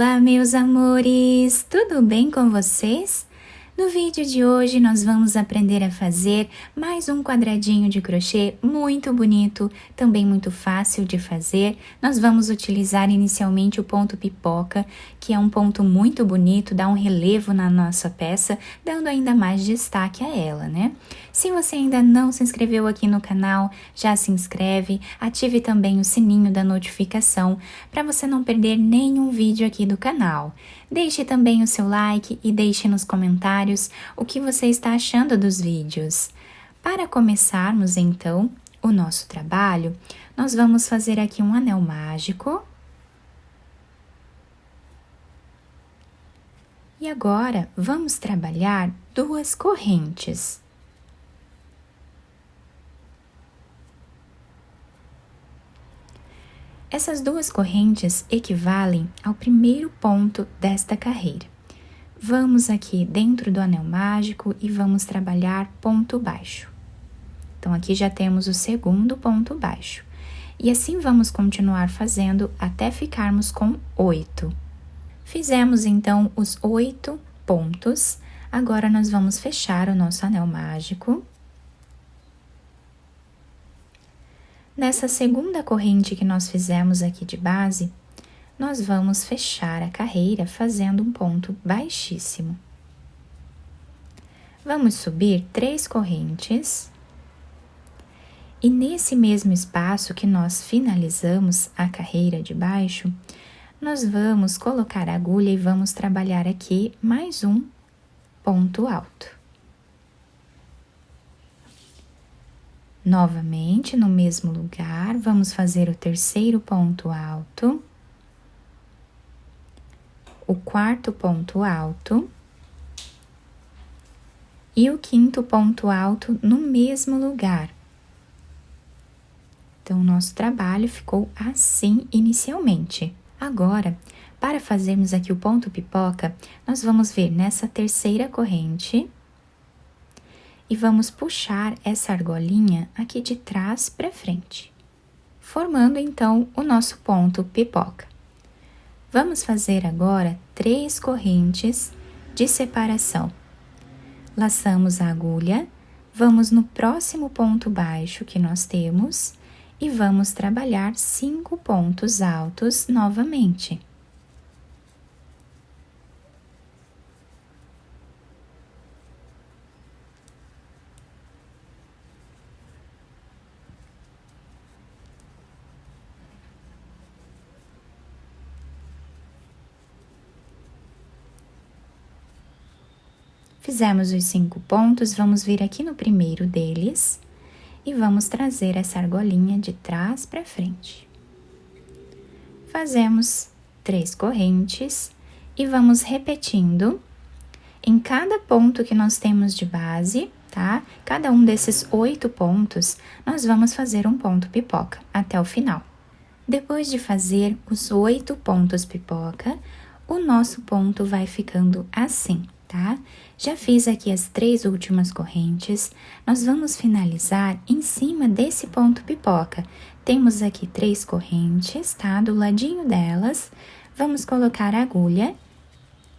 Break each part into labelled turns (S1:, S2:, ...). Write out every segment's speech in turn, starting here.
S1: Olá, meus amores! Tudo bem com vocês? No vídeo de hoje nós vamos aprender a fazer mais um quadradinho de crochê muito bonito, também muito fácil de fazer. Nós vamos utilizar inicialmente o ponto pipoca, que é um ponto muito bonito, dá um relevo na nossa peça, dando ainda mais destaque a ela, né? Se você ainda não se inscreveu aqui no canal, já se inscreve, ative também o sininho da notificação para você não perder nenhum vídeo aqui do canal. Deixe também o seu like e deixe nos comentários o que você está achando dos vídeos. Para começarmos então o nosso trabalho, nós vamos fazer aqui um anel mágico. E agora vamos trabalhar duas correntes. Essas duas correntes equivalem ao primeiro ponto desta carreira. Vamos aqui dentro do anel mágico e vamos trabalhar ponto baixo. Então, aqui já temos o segundo ponto baixo. E assim vamos continuar fazendo até ficarmos com 8. Fizemos, então, os 8 pontos. Agora, nós vamos fechar o nosso anel mágico. Nessa segunda corrente que nós fizemos aqui de base, nós vamos fechar a carreira fazendo um ponto baixíssimo. Vamos subir 3 correntes. E nesse mesmo espaço que nós finalizamos a carreira de baixo, nós vamos colocar a agulha e vamos trabalhar aqui mais um ponto alto. Novamente, no mesmo lugar, vamos fazer o terceiro ponto alto, o quarto ponto alto e o quinto ponto alto no mesmo lugar. Então, o nosso trabalho ficou assim inicialmente. Agora, para fazermos aqui o ponto pipoca, nós vamos ver nessa terceira corrente e vamos puxar essa argolinha aqui de trás para frente, formando então o nosso ponto pipoca. Vamos fazer agora 3 correntes de separação. Laçamos a agulha, vamos no próximo ponto baixo que nós temos e vamos trabalhar 5 pontos altos novamente. Fizemos os 5 pontos, vamos vir aqui no primeiro deles e vamos trazer essa argolinha de trás para frente. Fazemos 3 correntes e vamos repetindo em cada ponto que nós temos de base, tá? Cada um desses 8 pontos, nós vamos fazer um ponto pipoca até o final. Depois de fazer os 8 pontos pipoca, o nosso ponto vai ficando assim, tá? Já fiz aqui as 3 últimas correntes, nós vamos finalizar em cima desse ponto pipoca. Temos aqui 3 correntes, tá? Do ladinho delas, vamos colocar a agulha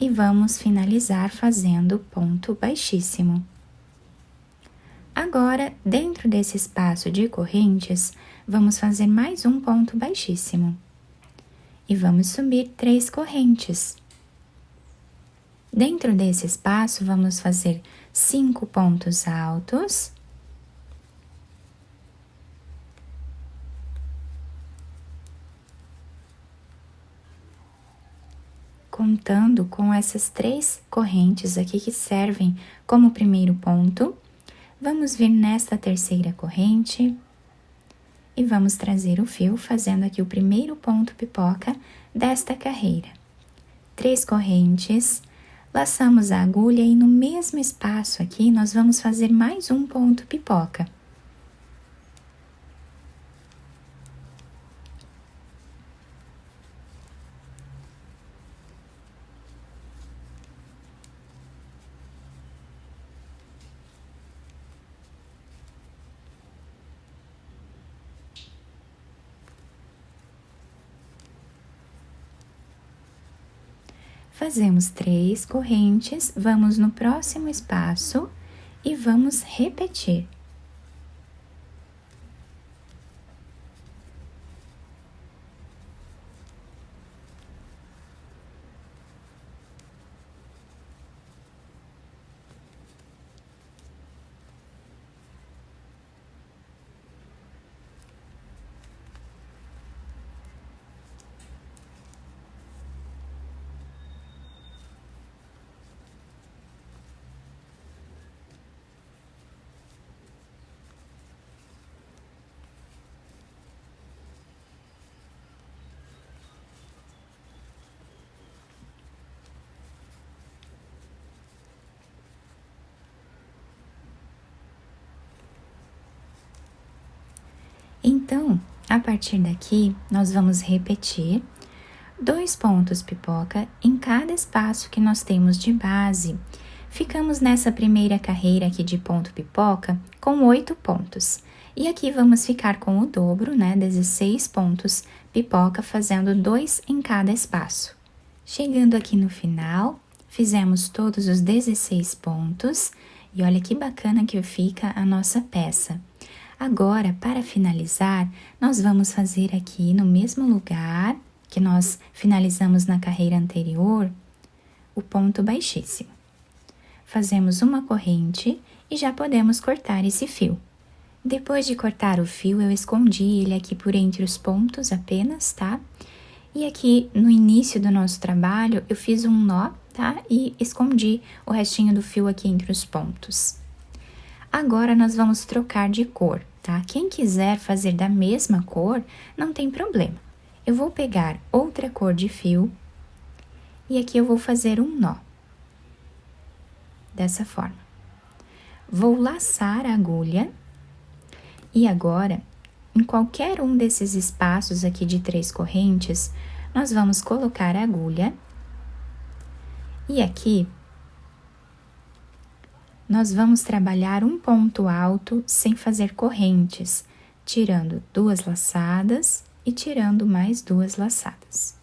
S1: e vamos finalizar fazendo ponto baixíssimo. Agora, dentro desse espaço de correntes, vamos fazer mais um ponto baixíssimo. E vamos subir 3 correntes. Dentro desse espaço, vamos fazer 5 pontos altos. Contando com essas 3 correntes aqui que servem como primeiro ponto, vamos vir nesta terceira corrente e vamos trazer o fio fazendo aqui o primeiro ponto pipoca desta carreira. 3 correntes. Laçamos a agulha e no mesmo espaço aqui, nós vamos fazer mais um ponto pipoca. Fazemos 3 correntes, vamos no próximo espaço e vamos repetir. Então, a partir daqui, nós vamos repetir 2 pontos pipoca em cada espaço que nós temos de base. Ficamos nessa primeira carreira aqui de ponto pipoca com 8 pontos. E aqui vamos ficar com o dobro, né, 16 pontos pipoca, fazendo 2 em cada espaço. Chegando aqui no final, fizemos todos os 16 pontos e olha que bacana que fica a nossa peça. Agora, para finalizar, nós vamos fazer aqui no mesmo lugar que nós finalizamos na carreira anterior, o ponto baixíssimo. Fazemos uma corrente e já podemos cortar esse fio. Depois de cortar o fio, eu escondi ele aqui por entre os pontos apenas, tá? E aqui no início do nosso trabalho, eu fiz um nó, tá? E escondi o restinho do fio aqui entre os pontos. Agora, nós vamos trocar de cor, tá? Quem quiser fazer da mesma cor, não tem problema. Eu vou pegar outra cor de fio e aqui eu vou fazer um nó. Dessa forma. Vou laçar a agulha e agora, em qualquer um desses espaços aqui de 3 correntes, nós vamos colocar a agulha e aqui nós vamos trabalhar um ponto alto sem fazer correntes, tirando 2 laçadas e tirando mais 2 laçadas.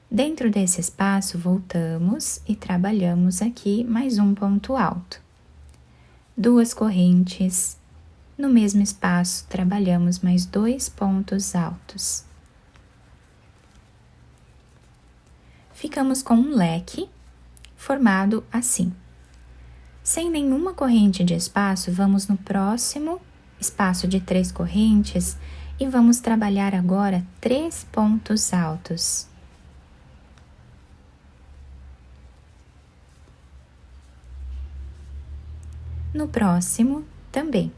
S1: Dentro desse espaço, voltamos e trabalhamos aqui mais um ponto alto. 2 correntes, no mesmo espaço, trabalhamos mais 2 pontos altos. Ficamos com um leque formado assim. Sem nenhuma corrente de espaço, vamos no próximo espaço de 3 correntes e vamos trabalhar agora 3 pontos altos. No próximo, também.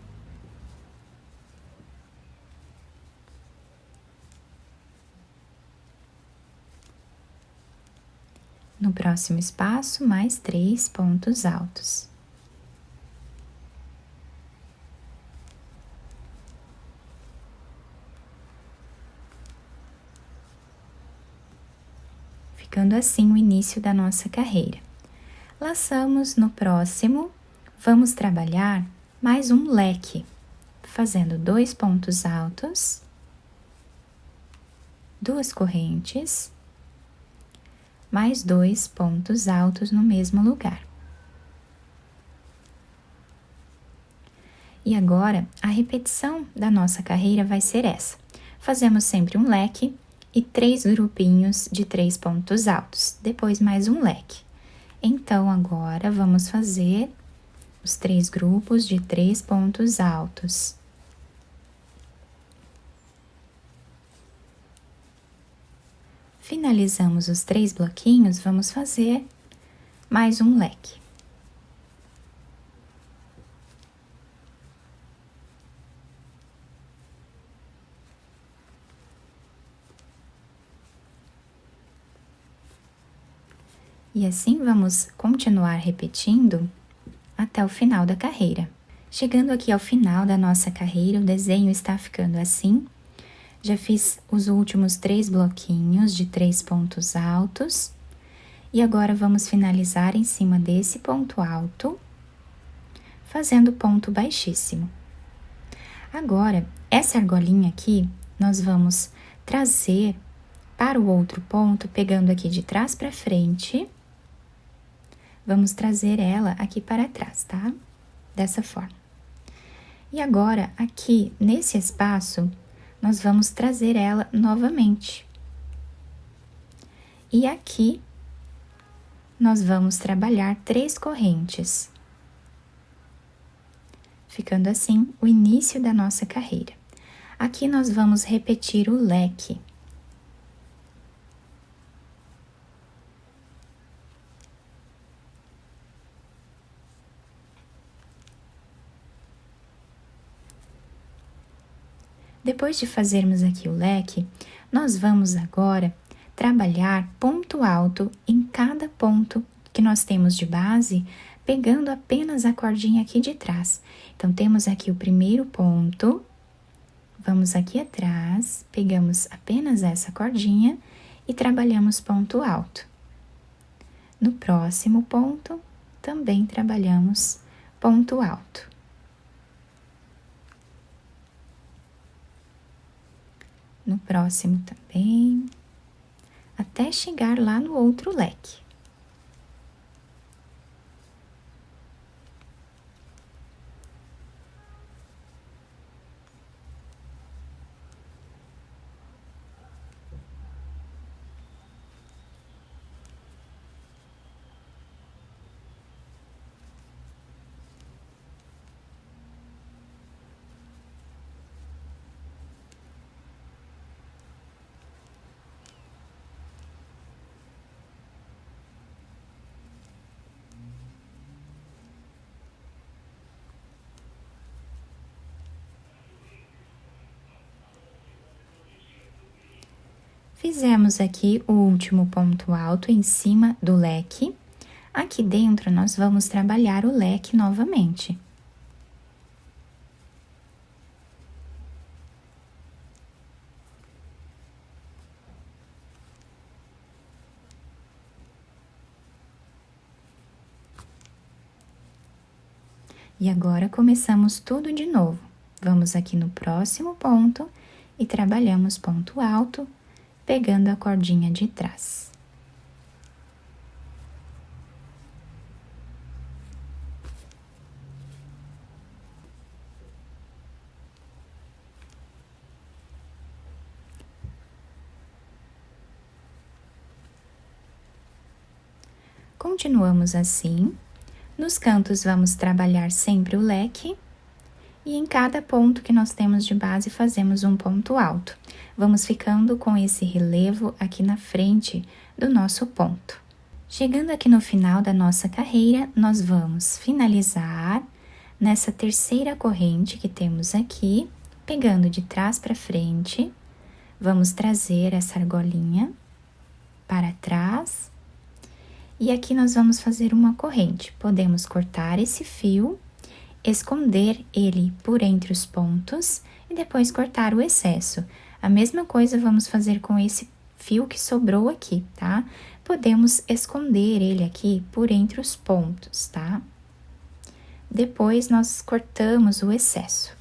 S1: No próximo espaço, mais 3 pontos altos. Ficando assim o início da nossa carreira. Laçamos no próximo, vamos trabalhar mais um leque, fazendo 2 pontos altos, 2 correntes, mais 2 pontos altos no mesmo lugar. E agora, a repetição da nossa carreira vai ser essa. Fazemos sempre um leque e 3 grupinhos de 3 pontos altos, depois mais um leque. Então, agora, vamos fazer os 3 grupos de 3 pontos altos. Finalizamos os 3 bloquinhos, vamos fazer mais um leque. E assim vamos continuar repetindo até o final da carreira. Chegando aqui ao final da nossa carreira, o desenho está ficando assim. Já fiz os últimos 3 bloquinhos de 3 pontos altos. E agora vamos finalizar em cima desse ponto alto, fazendo ponto baixíssimo. Agora, essa argolinha aqui, nós vamos trazer para o outro ponto, pegando aqui de trás para frente, vamos trazer ela aqui para trás, tá? Dessa forma. E agora, aqui nesse espaço, nós vamos trazer ela novamente. E aqui, nós vamos trabalhar 3 correntes. Ficando assim, o início da nossa carreira. Aqui nós vamos repetir o leque. Depois de fazermos aqui o leque, nós vamos agora trabalhar ponto alto em cada ponto que nós temos de base, pegando apenas a cordinha aqui de trás. Então, temos aqui o primeiro ponto, vamos aqui atrás, pegamos apenas essa cordinha e trabalhamos ponto alto. No próximo ponto, também trabalhamos ponto alto. No próximo também, até chegar lá no outro leque. Fizemos aqui o último ponto alto em cima do leque. Aqui dentro, nós vamos trabalhar o leque novamente. E agora, começamos tudo de novo. Vamos aqui no próximo ponto e trabalhamos ponto alto, pegando a cordinha de trás. Continuamos assim. Nos cantos, vamos trabalhar sempre o leque. E em cada ponto que nós temos de base, fazemos um ponto alto. Vamos ficando com esse relevo aqui na frente do nosso ponto. Chegando aqui no final da nossa carreira, nós vamos finalizar nessa terceira corrente que temos aqui, pegando de trás para frente. Vamos trazer essa argolinha para trás. E aqui nós vamos fazer uma corrente. Podemos cortar esse fio, esconder ele por entre os pontos e depois cortar o excesso. A mesma coisa vamos fazer com esse fio que sobrou aqui, tá? Podemos esconder ele aqui por entre os pontos, tá? Depois, nós cortamos o excesso.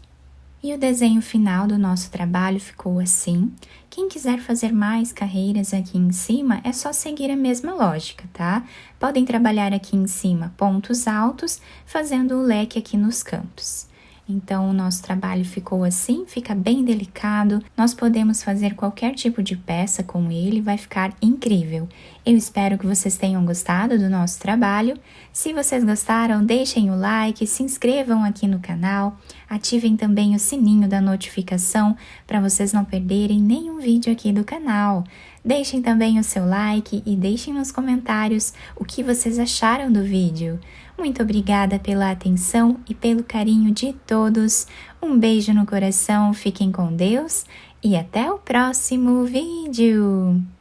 S1: E o desenho final do nosso trabalho ficou assim. Quem quiser fazer mais carreiras aqui em cima, é só seguir a mesma lógica, tá? Podem trabalhar aqui em cima pontos altos, fazendo o leque aqui nos cantos. Então, o nosso trabalho ficou assim, fica bem delicado. Nós podemos fazer qualquer tipo de peça com ele, vai ficar incrível. Eu espero que vocês tenham gostado do nosso trabalho. Se vocês gostaram, deixem o like, se inscrevam aqui no canal, ativem também o sininho da notificação para vocês não perderem nenhum vídeo aqui do canal. Deixem também o seu like e deixem nos comentários o que vocês acharam do vídeo. Muito obrigada pela atenção e pelo carinho de todos. Um beijo no coração, fiquem com Deus e até o próximo vídeo!